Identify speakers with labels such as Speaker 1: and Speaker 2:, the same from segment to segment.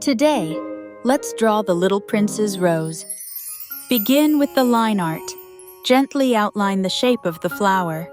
Speaker 1: Today, let's draw the little prince's rose. Begin with the line art. Gently outline the shape of the flower.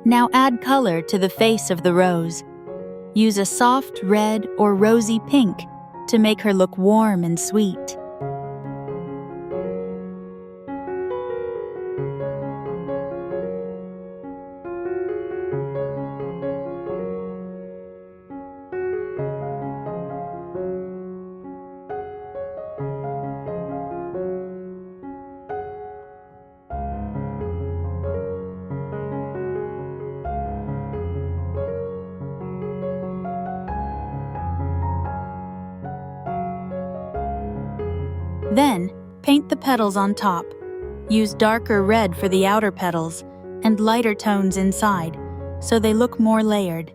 Speaker 1: Now add color to the face of the rose. Use a soft red or rosy pink to make her look warm and sweet. Then, paint the petals on top. Use darker red for the outer petals and lighter tones inside, so they look more layered.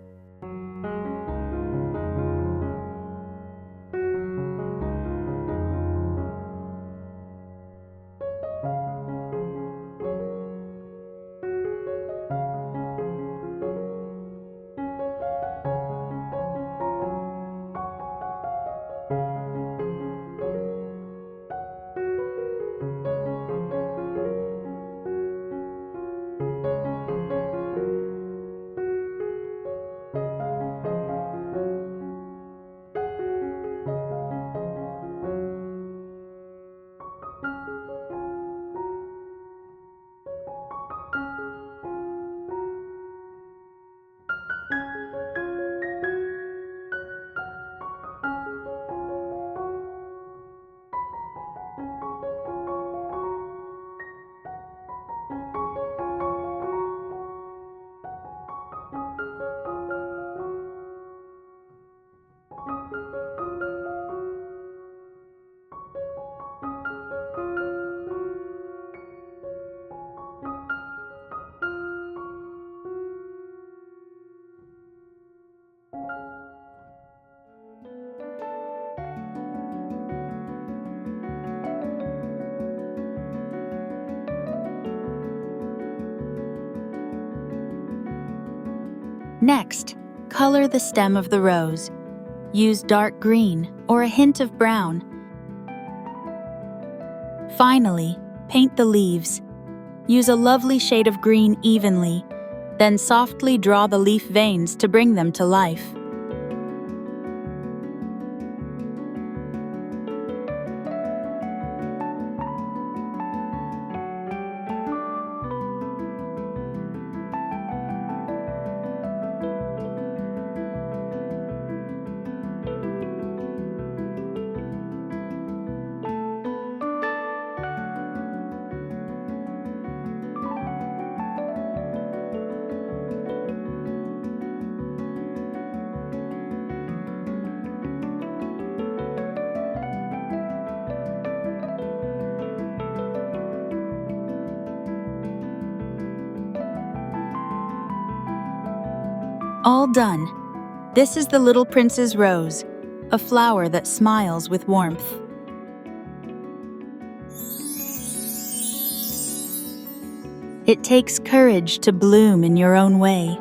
Speaker 1: Next, color the stem of the rose. Use dark green or a hint of brown. Finally, paint the leaves. Use a lovely shade of green evenly, then softly draw the leaf veins to bring them to life. All done. This is the little prince's rose, a flower that smiles with warmth. It takes courage to bloom in your own way.